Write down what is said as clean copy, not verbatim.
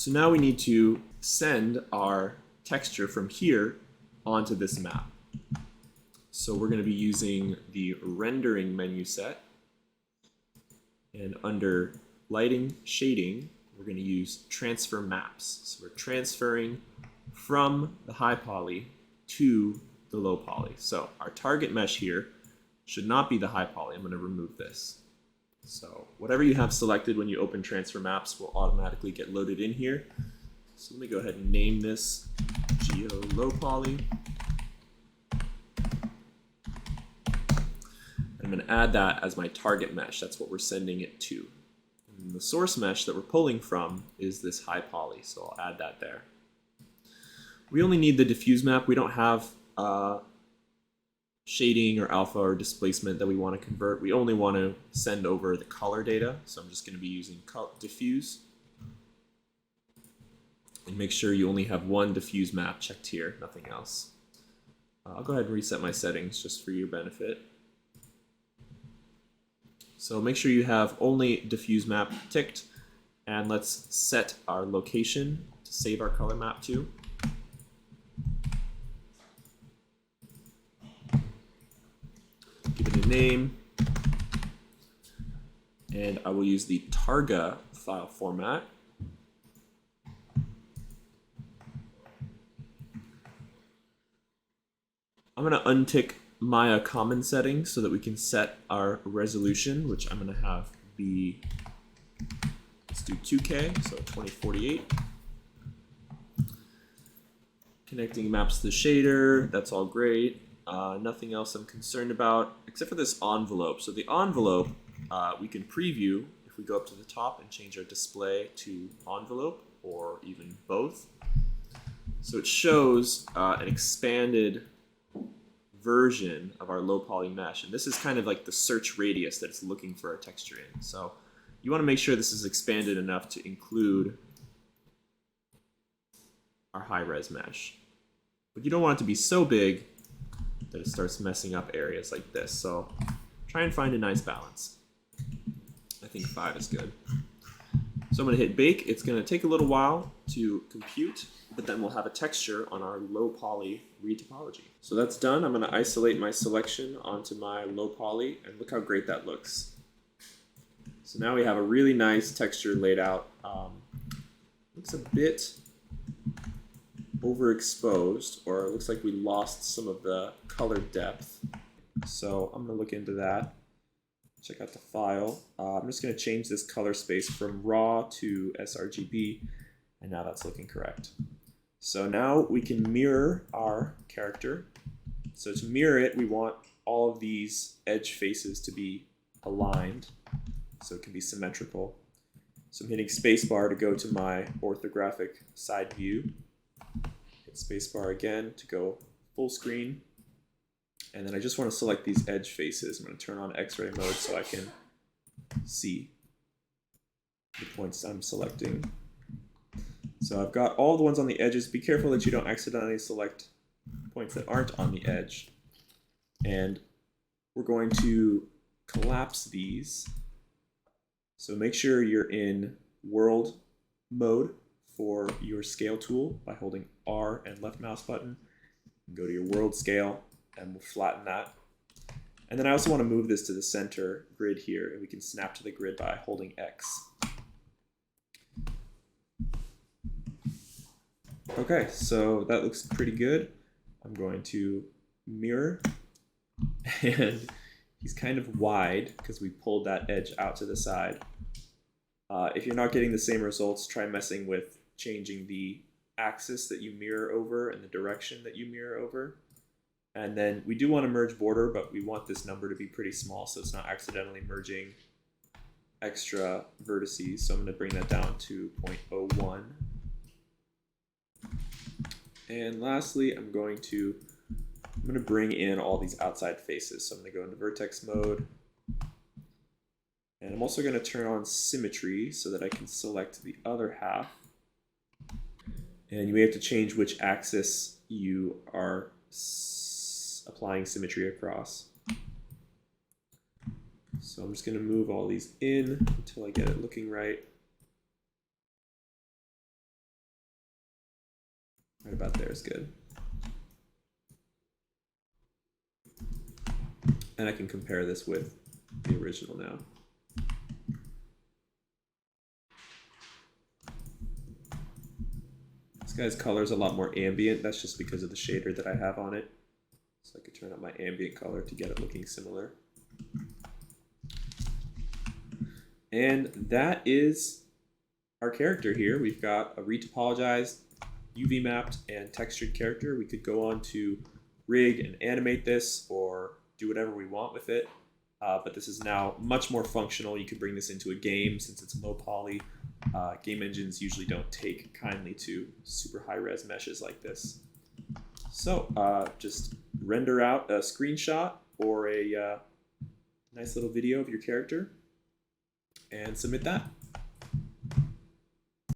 So now we need to send our texture from here onto this map. So we're going to be using the rendering menu set, and under lighting shading we're going to use transfer maps. So we're transferring from the high poly to the low poly. So our target mesh here should not be the high poly. I'm going to remove this. So whatever you have selected when you open transfer maps will automatically get loaded in here. So let me go ahead and name this Geo Low Poly. I'm going to add that as my target mesh. That's what we're sending it to. And the source mesh that we're pulling from is this high poly, so I'll add that there. We only need the diffuse map. We don't have shading or alpha or displacement that we want to convert. We only want to send over the color data, so I'm just going to be using diffuse. And make sure you only have one diffuse map checked here, nothing else. I'll go ahead and reset my settings just for your benefit. So make sure you have only diffuse map ticked, and let's set our location to save our color map to. Give it a name, and I will use the Targa file format. I'm going to untick Maya common settings so that we can set our resolution, which I'm going to have be, let's do 2K, so 2048. Connecting maps to the shader, that's all great. Nothing else I'm concerned about except for this envelope. So the envelope we can preview if we go up to the top and change our display to envelope, or even both. So it shows an expanded version of our low poly mesh, and this is kind of like the search radius that it's looking for a texture in. So you want to make sure this is expanded enough to include our high res mesh, but you don't want it to be so big that it starts messing up areas like this. So try and find a nice balance. I think 5 is good. So I'm going to hit bake. It's going to take a little while to compute, but then we'll have a texture on our low poly retopology. So that's done. I'm going to isolate my selection onto my low poly, and look how great that looks. So now we have a really nice texture laid out. Looks a bit overexposed, or it looks like we lost some of the color depth. So I'm going to look into that. Check out the file. I'm just going to change this color space from raw to sRGB, and now that's looking correct. So now we can mirror our character. So to mirror it, we want all of these edge faces to be aligned so it can be symmetrical. So I'm hitting spacebar to go to my orthographic side view. Hit spacebar again to go full screen. And then I just want to select these edge faces. I'm going to turn on X-ray mode so I can see the points I'm selecting. So I've got all the ones on the edges. Be careful that you don't accidentally select points that aren't on the edge. And we're going to collapse these. So make sure you're in world mode for your scale tool by holding R and left mouse button. And go to your world scale, and we'll flatten that. And then I also want to move this to the center grid here, and we can snap to the grid by holding X. Okay, so that looks pretty good. I'm going to mirror, and he's kind of wide because we pulled that edge out to the side. If you're not getting the same results, try messing with changing the axis that you mirror over and the direction that you mirror over. And then we do want to merge border, but we want this number to be pretty small so it's not accidentally merging extra vertices. So I'm going to bring that down to 0.01. And lastly, I'm going to bring in all these outside faces. So I'm going to go into vertex mode. And I'm also going to turn on symmetry so that I can select the other half. And you may have to change which axis you are applying symmetry across. So I'm just going to move all these in until I get it looking right. Right about there is good. And I can compare this with the original now. This guy's color is a lot more ambient. That's just because of the shader that I have on it. So I could turn up my ambient color to get it looking similar. And that is our character here. We've got a retopologized, UV mapped, and textured character. We could go on to rig and animate this or do whatever we want with it. But this is now much more functional. You could bring this into a game since it's low poly. Game engines usually don't take kindly to super high res meshes like this. So just render out a screenshot or a nice little video of your character and submit that.